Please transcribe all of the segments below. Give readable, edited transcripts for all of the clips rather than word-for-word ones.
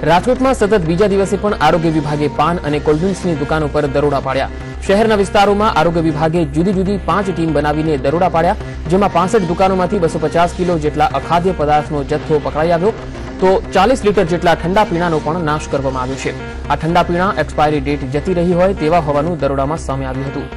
રાજકોટમાં સતત બીજા દિવસે પણ આરોગ્ય વિભાગે પાન અને કોલ્ડ્રિંક્સની દુકાનો પર દરોડા પાડ્યા। શહેરના વિસ્તારોમાં આરોગ્ય વિભાગે જુદી જુદી 5 ટીમ બનાવીને દરોડા પાડ્યા, જેમાં 65 દુકાનોમાંથી 250 કિલો જેટલા અખાદ્ય પદાર્થનો જથ્થો પકડાઈ આવ્યો, તો 40 લીટર જેટલા ઠંડા પીણાનો પણ નાશ કરવામાં આવ્યો છે। આ ઠંડા પીણા એક્સપાયરી ડેટ જતી રહી હોય તેવા હોવાનું દરોડામાં સામે આવ્યું હતું।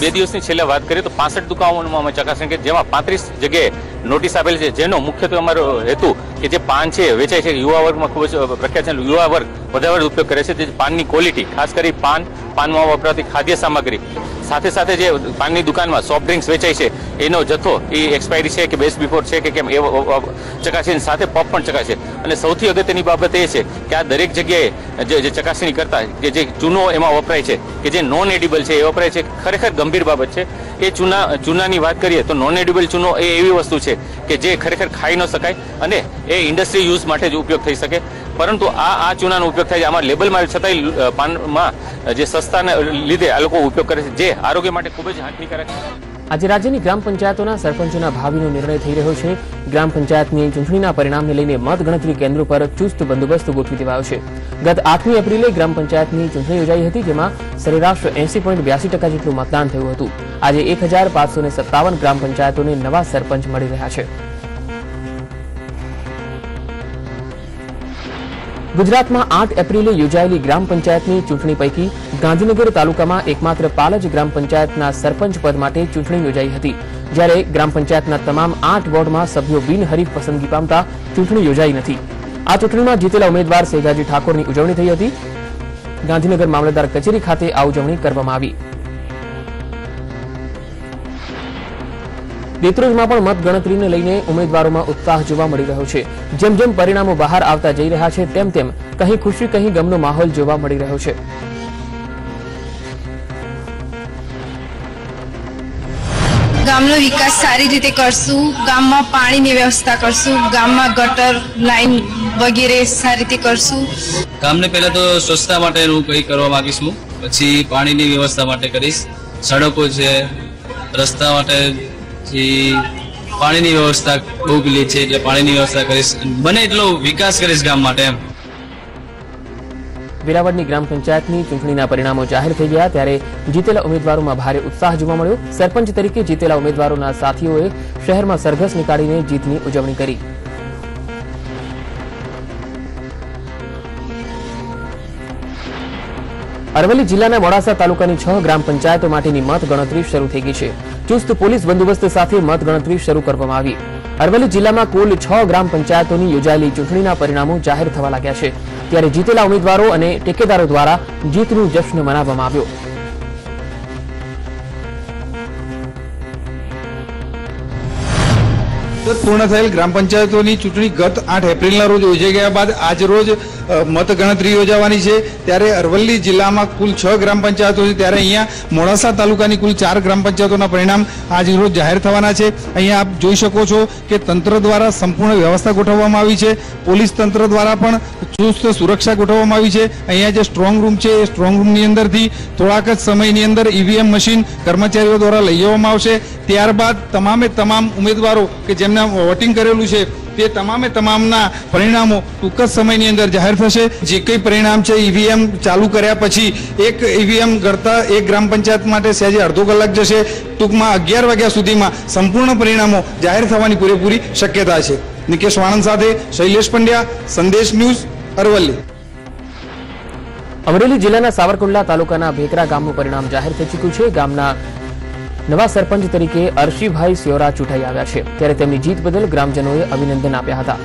બે દિવસની છેલ્લે વાત કરીએ તો 65 દુકાનોમાં અમે ચકાસણી કરી, જેમાં 35 જગ્યાએ નોટિસ આપેલી છે, જેનો મુખ્યત્વે અમારો હેતુ કે જે પાન છે વેચાય છે યુવા વર્ગમાં ખૂબ જ પ્રખ્યાત છે, યુવા વર્ગ વધારે ઉપયોગ કરે છે, તે પાનની ક્વોલિટી, ખાસ કરી પાનમાં વપરાતી ખાદ્ય સામગ્રી, સાથે સાથે જે પાનની દુકાનમાં સોફ્ટ ડ્રિંક્સ વેચાય છે એનો જથ્થો એ એક્સપાયરી છે કે બેસ્ટ બિફોર છે કે કેમ એ ચકાસણી સાથે પપ પણ ચકાસે। અને સૌથી અગત્યની બાબત એ છે કે આ દરેક જગ્યાએ જે ચકાસણી કરતા કે જે ચૂનો એમાં વપરાય છે કે જે નોન એડિબલ છે એ વપરાય છે, ખરેખર ગંભીર બાબત છે। એ ચૂનાની વાત કરીએ તો નોન એડિબલ ચૂનો એ એવી વસ્તુ છે કે જે ખરેખર ખાઈ ન શકાય અને એ ઇન્ડસ્ટ્રી યુઝ માટે જ ઉપયોગ થઈ શકે, પરંતુ આ ચૂનાનો ઉપયોગ થાય છે આમાં લેબલમાં છતાંય પાનમાં જે સસ્તાના લીધે આ લોકો ઉપયોગ કરે છે, જે આરોગ્ય માટે ખૂબ જ હાનિકારક છે। આજે રાજ્યની ગ્રામ પંચાયતોના સરપંચોના ભાવિનો નિર્ણય થઈ રહ્યો છે। ગ્રામ પંચાયતની ચૂંટણીના પરિણામને લઈને મતગણતરી કેન્દ્રો પર ચુસ્ત બંદોબસ્ત ગોઠવી દેવાયો છે। ગત 8મી એપ્રિલે ગ્રામ પંચાયતની ચૂંટણી યોજાઈ હતી, જેમાં સરેરાશ 80.82% જેટલું મતદાન થયું હતું। આજે 1557 ગ્રામ પંચાયતોને નવા સરપંચ મળી રહ્યા છે। ગુજરાતમાં 8 એપ્રિલે યોજાયેલી ગ્રામ પંચાયતની ચૂંટણી પૈકી ગાંધીનગર તાલુકામાં એકમાત્ર પાલજ ગ્રામ પંચાયતના સરપંચ પદ માટે ચૂંટણી યોજાઈ હતી, જ્યારે ગ્રામ પંચાયતના તમામ 8 વોર્ડમાં સભ્યો બિનહરીફ પસંદગી પામતા ચૂંટણી યોજાઈ નથી। આ ચૂંટણીમાં જીતેલા ઉમેદવાર સેજાજી ઠાકોરની ઉજવણી થઈ હતી। ગાંધીનગર મામલતદાર કચેરી ખાતે આ ઉજવણી કરવામાં આવી। દેત્રોજમાં પણ મતગણતરીને લઈને ઉમેદવારોમાં ઉત્સાહ જોવા મળી રહ્યો છે। જેમ જેમ પરિણામો બહાર આવતા જઈ રહ્યા છે, તેમ તેમ કહી ખુશી કહી ગમનો માહોલ જોવા મળી રહ્યો છે। ગામનો વિકાસ સારી રીતે કરશું, ગામમાં પાણીની વ્યવસ્થા કરશું, ગામમાં ગટર લાઈન વગેરે સારી રીતે કરશું। ગામને પહેલા તો સ્વચ્છતા માટે હું કંઈ કરવા માંગીશું, પછી પાણીની વ્યવસ્થા માટે કરીશ, સડકો છે, રસ્તા માટે પાણીની વ્યવસ્થા બહુ પેલી છે એટલે પાણીની વ્યવસ્થા કરીશ, બને એટલો વિકાસ કરીશ ગામ માટે એમ। વેરાવળની ગ્રામ પંચાયતની ચૂંટણીના પરિણામો જાહેર થઈ ગયા, ત્યારે જીતેલા ઉમેદવારોમાં ભારે ઉત્સાહ જોવા મળ્યો। સરપંચ તરીકે જીતેલા ઉમેદવારોના સાથીઓએ શહેરમાં સરઘસ નીકાળીને જીતની ઉજવણી કરી। અરવલ્લી જિલ્લાના મોડાસા તાલુકાની 6 ગ્રામ પંચાયતો માટેની મતગણતરી શરૂ થઈ ગઈ છે। ચુસ્ત પોલીસ બંદોબસ્ત સાથે મતગણતરી શરૂ કરવામાં આવી। અરવલ્લી જિલ્લામાં કુલ 6 ગ્રામ પંચાયતોની યોજાયેલી ચૂંટણીના પરિણામો જાહેર થવા લાગ્યા છે, ત્યારે જીતેલા ઉમેદવારો અને ટેકેદારો દ્વારા જીતનું જશ્ન મનાવવામાં આવ્યો। પૂર્ણ થયેલ ગ્રામ પંચાયતોની ચૂંટણી ગત 8 એપ્રિલના રોજ યોજાઈ ગયા બાદ આજ રોજ મતગણતરી યોજાવાની છે, ત્યારે અરવલ્લી જિલ્લામાં કુલ 6 ગ્રામ પંચાયતો છે, ત્યારે અહીંયા મોડાસા તાલુકાની કુલ 4 ગ્રામ પંચાયતોના પરિણામ આજ રોજ જાહેર થવાના છે। અહીંયા આપ જોઈ શકો છો કે તંત્ર દ્વારા સંપૂર્ણ વ્યવસ્થા ગોઠવવામાં આવી છે, પોલીસ તંત્ર દ્વારા પણ ચુસ્ત સુરક્ષા ગોઠવવામાં આવી છે। અહીંયા જે સ્ટ્રોંગ રૂમ છે એ સ્ટ્રોંગ રૂમની અંદરથી થોડાક જ સમયની અંદર ઈવીએમ મશીન કર્મચારીઓ દ્વારા લઈ જવામાં આવશે। ત્યારબાદ તમામે તમામ ઉમેદવારો કે જેમને વોટિંગ કરેલું છે તે તમામે તમામના પરિણામો ટૂંક જ સમયની અંદર જાહેર થશે। જે કંઈ પરિણામ છે ઈવીએમ ચાલુ કર્યા પછી એક ઈવીએમ ગણતા એક ગ્રામ પંચાયત માટે સહેજે અડધો કલાક જશે। ટૂંકમાં 11 વાગ્યા સુધીમાં સંપૂર્ણ પરિણામો જાહેર થવાની પૂરેપૂરી શક્યતા છે। નિકેશ વાણંદ સાથે શૈલેષ પંડ્યા, સંદેશ ન્યૂઝ, અરવલ્લી। અમરેલી જિલ્લાના સાવરકુંડલા તાલુકાના ભેકરા ગામનું પરિણામ જાહેર થઈ ચૂક્યું છે। ગામના નવા સરપંચ તરીકે અર્શીભાઈ સ્યોરા ચૂંટાઈ આવ્યા છે, ત્યારે તેમની જીત બદલ ગ્રામજનોએ અભિનંદન આપ્યા હતા।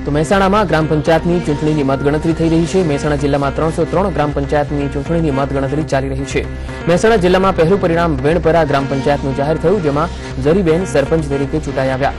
તો મહેસાણામાં ગ્રામ પંચાયતની ચૂંટણીની મતગણતરી થઈ રહી છે। મહેસાણા જિલ્લામાં 303 ગ્રામ પંચાયતની ચૂંટણીની મતગણતરી ચાલી રહી છે। મહેસાણા જિલ્લામાં પહેલું પરિણામ વેણપરા ગ્રામ પંચાયતનું જાહેર થયું, જેમાં જરીબેન સરપંચ તરીકે ચૂંટાઈ આવ્યા।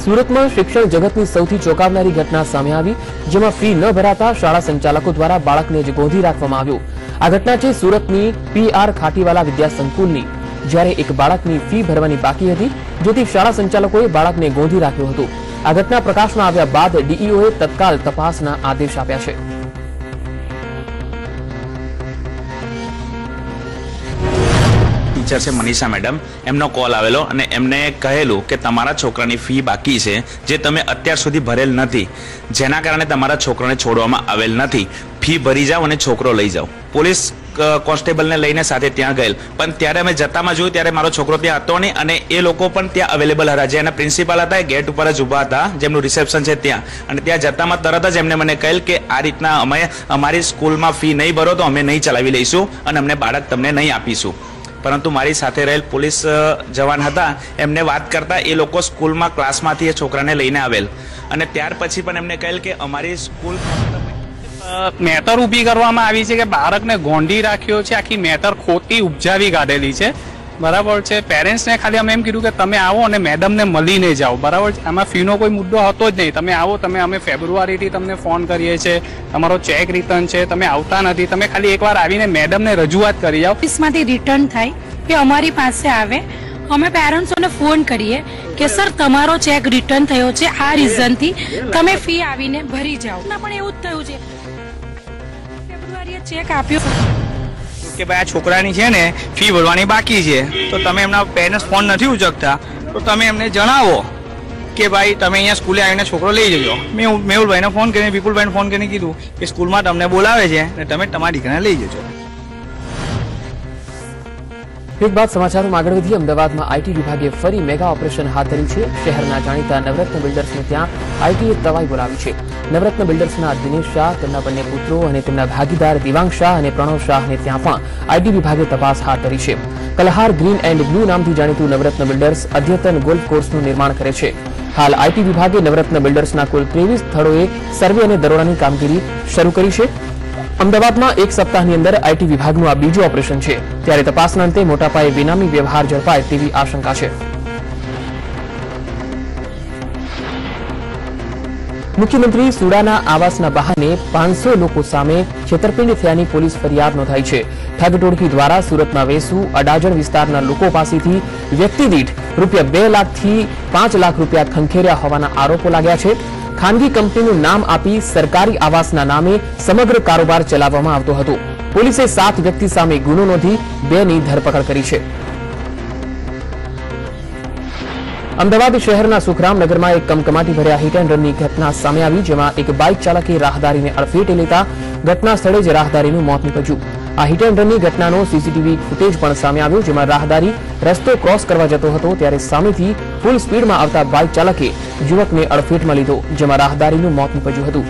સુરતમાં શિક્ષણ જગતની સૌથી ચોંકાવનારી ઘટના સામે આવી, જેમાં ફી ન ભરાતા શાળા સંચાલકો દ્વારા બાળકને જ ગોંધી રાખવામાં આવ્યું. આ ઘટના છે સુરતની PR ખાટીવાલા વિદ્યા સંકુલની, જ્યારે એક બાળકની ફી ભરવાની બાકી હતી, જેથી શાળા સંચાલકોએ બાળકને ગોંધી રાખ્યું હતું. આ ઘટના પ્રકાશમાં આવ્યા બાદ DEOએ તત્કાલ તપાસના આદેશ આપ્યા છે. ટીચર છે મનીષા મેડમ, એમનો કોલ આવેલો અને એમને કહેલું કે તમારા છોકરાની ફી બાકી છે, જે તમે અત્યાર સુધી ભરેલ નથી, જેના કારણે તમારા છોકરાને છોડવામાં આવેલ નથી. ફી ભરી જાઓ અને છોકરો લઈ જાઓ. પોલીસ કોન્સ્ટેબલને લઈને સાથે ત્યાં ગયેલ, પણ ત્યારે અમે જતામાં જોયું ત્યારે મારો છોકરો ત્યાં હતો નહીં અને એ લોકો પણ ત્યાં અવેલેબલ હતા. જે એના પ્રિન્સિપાલ હતા એ ગેટ ઉપર જ ઊભા હતા, જેમનું રિસેપ્શન છે ત્યાં. અને ત્યાં જતામાં તરત જ એમને મને કહેલ કે આ રીતના અમે અમારી સ્કૂલમાં ફી નહીં ભરો તો અમે નહીં ચલાવી લઈશું અને અમને બાળક તમને નહીં આપીશું. પરંતુ મારી સાથે રહેલ પોલીસ જવાન હતા, એમને વાત કરતા એ લોકો સ્કૂલમાં ક્લાસમાંથી એ છોકરાને લઈને આવેલ અને ત્યાર પછી પણ એમને કહેલ કે અમારી સ્કૂલ મેટર ઊભી કરવામાં આવી છે કે બાળકને ગોંધી રાખ્યો છે. આખી મેટર ખોટી ઉપજાવી કાઢેલી છે, બરાબર છે. પેરેન્ટ્સને ખાલી અમે એમ કીધું કે તમે આવો અને મેડમને મળીને જાઓ, બરાબર છે. આમાં ફીનો કોઈ મુદ્દો હતો જ નહીં. તમે આવો, અમે ફેબ્રુઆરીથી તમને ફોન કરીએ છીએ, તમારો ચેક રિટર્ન છે, તમે આવતા નથી. તમે ખાલી એકવાર આવીને મેડમને રજૂઆત કરી જાઓ. ઓફિસમાંથી રિટર્ન થાય કે અમારી પાસે આવે, અમે પેરેન્ટ્સોને ફોન કરીએ કે સર તમારો ચેક રિટર્ન થયો છે, આ રીઝનથી તમે ફી આવીને ભરી જાઓ. પણ એવું જ થયું છે, ફેબ્રુઆરીએ ચેક આપ્યો કે ભાઈ આ છોકરાની છે ને ફી ભરવાની બાકી છે, તો તમે એમના પેરેન્ટ્સ ફોન નથી ઉચકતા તો તમે એમને જણાવો કે ભાઈ તમે અહીંયા સ્કૂલે આવીને છોકરો લઈ જજો. મેં મેહુલભાઈને ફોન કરીને, વિપુલભાઈને ફોન કરીને કીધું કે સ્કૂલમાં તમને બોલાવે છે અને તમે તમારી દીકરાને લઈ જજો. એક બાદ સમાચારોમાં આગળ વધીએ. અમદાવાદમાં IT વિભાગે ફરી મેગા ઓપરેશન હાથ ધર્યું છે. શહેરના જાણીતા નવરત્ન બિલ્ડર્સને ત્યાં ITએ તવાઈ બોલાવી છે. નવરત્ન બિલ્ડર્સના દિનેશ શાહ, તેમના બંને પુત્રો અને તેમના ભાગીદાર દિવાંગ શાહ અને પ્રણવ શાહને ત્યાં પણ IT વિભાગે તપાસ હાથ ધરી છે. કલહાર ગ્રીન એન્ડ બ્લુ નામથી જાણીતું નવરત્ન બિલ્ડર્સ અદ્યતન ગોલ્ફ કોર્સનું નિર્માણ કરે છે. હાલ IT વિભાગે નવરત્ન બિલ્ડર્સના કુલ 23 સ્થળોએ સર્વે અને દરોડાની કામગીરી શરૂ કરી છે. અમદાવાદમાં એક સપ્તાહની અંદર IT વિભાગનું આ બીજું ઓપરેશન છે, ત્યારે તપાસના અંતે મોટા પાયે બેનામી વ્યવહાર ઝડપાય તેવી આશંકા છે. મુખ્યમંત્રી સુડાના આવાસના બહાને 500 લોકો સામે છેતરપિંડી થયાની પોલીસ ફરિયાદ નોંધાઈ છે. ઠગ ટોળકી દ્વારા સુરતના વેસુ, અડાજણ વિસ્તારના લોકો પાસેથી વ્યક્તિ દીઠ ₹2 લાખથી ₹5 લાખ ખંખેર્યા હોવાના આરોપો લાગ્યા છે. ખાનગી કંપનીનું નામ આપી સરકારી આવાસના નામે સમગ્ર કારોબાર ચલાવવામાં આવતો હતો. પોલીસે 7 વ્યક્તિ સામે ગુનો નોંધી 2ની ધરપકડ કરી છે. અમદાવાદ શહેરના સુખરામનગરમાં એક કમકમાટી ભર્યા હિટ એન્ડ રનની ઘટના સામે આવી, જેમાં એક બાઇક ચાલકે રાહદારીને અડફેટે લેતા ઘટના સ્થળે જ રાહદારીનું મોત નીપજ્યું. આ હિટ એન્ડ રનની ઘટનાનો CCTV ફૂટેજ પણ સામે આવ્યો, જેમાં રાહદારી રસ્તો ક્રોસ કરવા જતો હતો ત્યારે સામેથી ફૂલ સ્પીડમાં આવતા બાઇક ચાલકે યુવકને અડફેટમાં લીધો, જેમાં રાહદારીનું મોત નીપજ્યું હતું.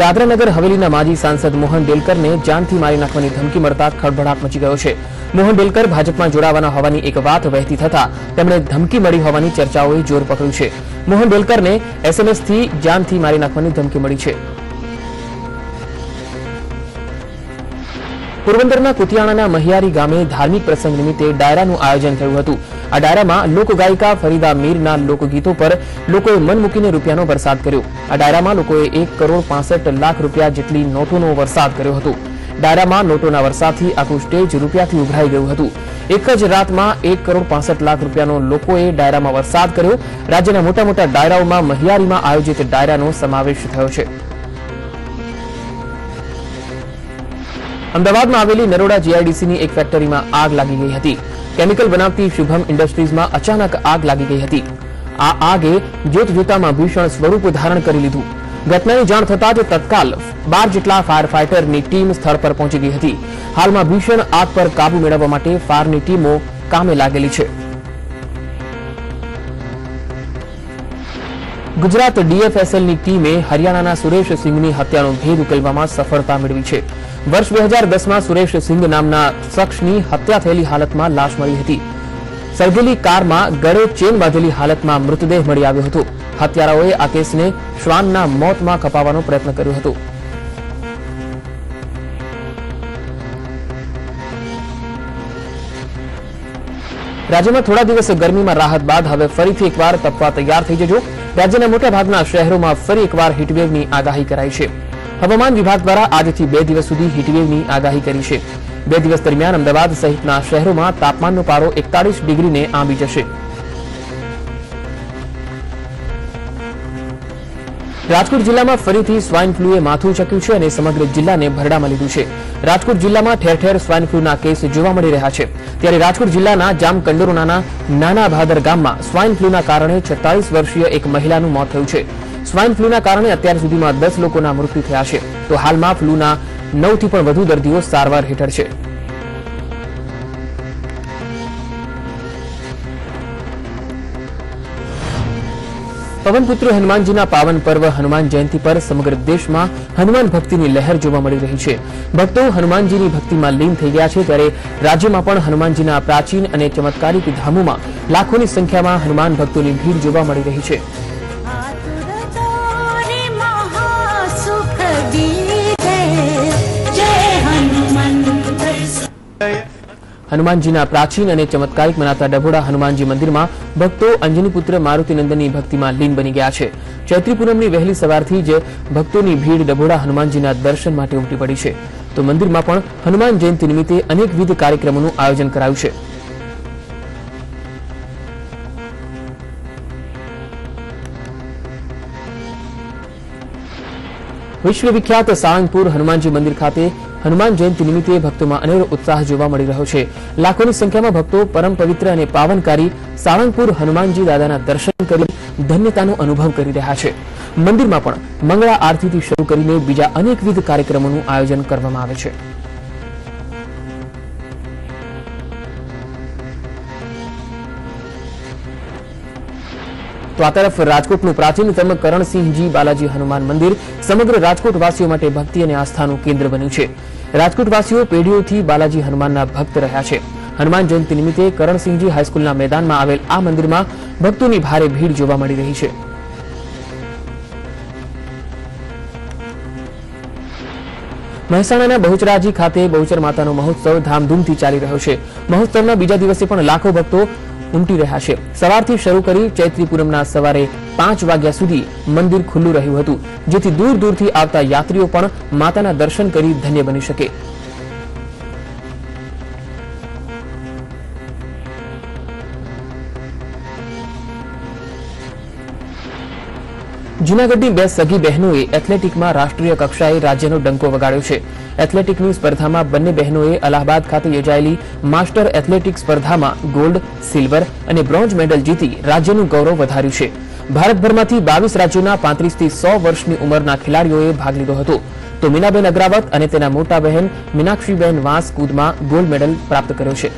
દાદરાનગર હવેલીના માજી સાંસદ મોહન ડેલકરને જાનથી મારી નાખવાની ધમકી મળતા ખળભળાટ મચી ગયો છે. મોહન ડેલકર ભાજપમાં જોડાવાના હોવાની એક વાત વહેતી થતા તેમણે ધમકી મળી હોવાની ચર્ચાઓએ જોર પકડ્યું છે. મોહન ડેલકરને SMS-થી જાનથી મારી નાખવાની ધમકી મળી છે. પોરબંદરના કુતિયાણાના મહિયારી ગામે ધાર્મિક પ્રસંગ નિમિત્તે ડાયરાનું આયોજન થયું હતું. આ ડાયરામાં લોકગાયિકા ફરીદા મીરના લોકગીતો પર લોકોએ મન મૂકીને રૂપિયાનો વરસાદ કર્યો. આ ડાયરામાં લોકોએ ₹1,65,00,000 જેટલી નોટોનો વરસાદ કર્યો હતો. ડાયરામાં નોટોના વરસાદથી આખું સ્ટેજ રૂપિયાથી ઉભરાઈ ગયું હતું. એક જ રાતમાં ₹1,65,00,000નો લોકોએ ડાયરામાં વરસાદ કર્યો. રાજ્યના મોટા મોટા ડાયરાઓમાં મહિયારીમાં આયોજિત ડાયરાનો સમાવેશ થયો છે. અમદાવાદમાં આવેલી નરોડા GIDCની એક ફેક્ટરીમાં આગ લાગી ગઈ હતી. કેમિકલ બનાવતી શુભમ ઇન્ડસ્ટ્રીઝમાં અચાનક આગ લાગી ગઈ હતી. આ આગે જોતજોતામાં ભીષણ સ્વરૂપ ધારણ કરી લીધું. ઘટનાની જાણ થતાં જ તત્કાલ 12 જેટલા ફાયર ફાઇટરની ટીમ સ્થળ પર પહોંચી ગઈ હતી. હાલમાં ભીષણ આગ પર કાબુ મેળવવા માટે ફાયરની ટીમો કામે લાગેલી છે. ગુજરાત DFSLની ટીમે હરિયાણાના સુરેશ સિંઘની હત્યાનો ભેદ ઉકેલવામાં સફળતા મેળવી છે. વર્ષ 2010માં સુરેશ સિંઘ નામના શખ્સની હત્યા થયેલી હાલતમાં લાશ મળી હતી. સળગેલી કારમાં ગળે ચેન બાંધેલી હાલતમાં મૃતદેહ મળી આવ્યો હતો. હત્યારાઓએ આ કેસને શ્વાનના મોતમાં કપાવવાનો પ્રયત્ન કર્યો હતો. રાજ્યમાં થોડા દિવસ ગરમીમાં રાહત બાદ હવે ફરીથી એકવાર તપવા તૈયાર થઈ જજો. રાજ્યના મોટાભાગના શહેરોમાં ફરી એકવાર હીટવેવની આગાહી કરાઈ છે. હવામાન વિભાગ દ્વારા આજથી 2 દિવસ સુધી હીટવેવની આગાહી કરી છે. 2 દિવસ દરમિયાન અમદાવાદ સહિતના શહેરોમાં તાપમાનનો પારો 41 ડિગ્રીને આંબી જશે. રાજકોટ જિલ્લામાં ફરીથી સ્વાઇન ફ્લુએ માથું ચક્યું છે અને સમગ્ર જિલ્લાને ભરડામાં લીધું છે. રાજકોટ જિલ્લામાં ઠેર ઠેર સ્વાઇન ફ્લુના કેસ જોવા મળી રહ્યા છે. ત્યારે રાજકોટ જિલ્લાના જામકંડોરણાના નાના ભાદર ગામમાં સ્વાઇન ફ્લુના કારણે 46 વર્ષીય એક મહિલાનું મોત થયું છે. સ્વાઇન ફ્લુના કારણે અત્યાર સુધીમાં 10 લોકોના મૃત્યુ થયા છે. તો હાલમાં ફ્લુના 9 થી પણ વધુ દર્દીઓ સારવાર હેઠળ છે. પવનપુત્ર હનુમાનજીના પાવન પર્વ હનુમાન જયંતિ પર સમગ્ર દેશમાં હનુમાન ભક્તિની લહેર જોવા મળી રહી છે. ભક્તો હનુમાનજીની ભક્તિમાં લીન થઈ ગયા છે. ત્યારે રાજ્યમાં પણ હનુમાનજીના પ્રાચીન અને ચમત્કારિક ધામોમાં લાખોની સંખ્યામાં હનુમાન ભક્તોની ભીડ જોવા મળી રહી છે. હનુમાનજીના પ્રાચીન અને ચમત્કારિક મનાતા ડભોડા હનુમાનજી મંદિરમાં ભક્તો અંજનીપુત્ર મારુતિનંદનની ભક્તિમાં લીન બની ગયા છે. ચૈત્રી પૂનમની વહેલી સવારથી જ ભક્તોની ભીડ ડભોડા હનુમાનજીના દર્શન માટે ઉમટી પડી છે. તો મંદિરમાં પણ હનુમાન જયંતિ નિમિત્તે અનેકવિધ કાર્યક્રમોનું આયોજન કરાયું છે. વિશ્વવિખ્યાત સાળંગપુર હનુમાનજી મંદિર ખાતે હનુમાન જયંતિ નિમિત્તે ભક્તોમાં અનેરો ઉત્સાહ જોવા મળી રહ્યો છે. લાખોની સંખ્યામાં ભક્તો પરમ પવિત્ર અને પાવનકારી સાળંગપુર હનુમાનજી દાદાના દર્શન કરી ધન્યતાનો અનુભવ કરી રહ્યા છે. મંદિરમાં પણ મંગળા આરતીથી શરૂ કરીને બીજા અનેકવિધ કાર્યક્રમોનું આયોજન કરવામાં આવે છે. તો આ તરફ રાજકોટનું પ્રાચીનતમ કરણસિંહજી બાલાજી હનુમાન મંદિર સમગ્ર રાજકોટવાસીઓ માટે ભક્તિ અને આસ્થાનું કેન્દ્ર બન્યું છે. રાજકોટવાસીઓ પેઢીઓથી બાલાજી હનુમાનના ભક્ત રહ્યા છે. હનુમાન જયંતિ નિમિત્તે કરણસિંહજી હાઈસ્કૂલના મેદાનમાં આવેલ આ મંદિરમાં ભક્તોની ભારે ભીડ જોવા મળી રહી છે. મહેસાણાના બહુચરાજી ખાતે બહુચર માતાનો મહોત્સવ ધામધૂમથી ચાલી રહ્યો છે. મહોત્સવના બીજા દિવસે પણ લાખો ભક્તો ઉમટી રહ્યા છે. સવારથી શરૂ કરી ચૈત્રી પૂનમના સવારે 5 વાગ્યા સુધી મંદિર ખુલ્લું રહ્યું હતું, જેથી દૂર દૂરથી આવતા યાત્રીઓ પણ માતાના દર્શન કરી ધન્ય બની શકે. જૂનાગઢની 2 સગી બહેનોએ એથ્લેટિકમાં રાષ્ટ્રીય કક્ષાએ રાજ્યનો ડંકો વગાડ્યો છે. એથ્લેટિકની સ્પર્ધામાં બંને બહેનોએ અલ્હાબાદ ખાતે યોજાયેલી માસ્ટર એથ્લેટિક સ્પર્ધામાં ગોલ્ડ, સિલ્વર અને બ્રોન્ઝ મેડલ જીતી રાજ્યનું ગૌરવ વધાર્યું છે. ભારતભરમાંથી 22 રાજ્યોના 35 થી 100 વર્ષની ઉંમરના ખેલાડીઓએ ભાગ લીધો હતો. તો મીનાબેન અગ્રાવત અને તેના મોટા બહેન મીનાક્ષીબેન વાંસ કૂદમાં ગોલ્ડ મેડલ પ્રાપ્ત કર્યો છે.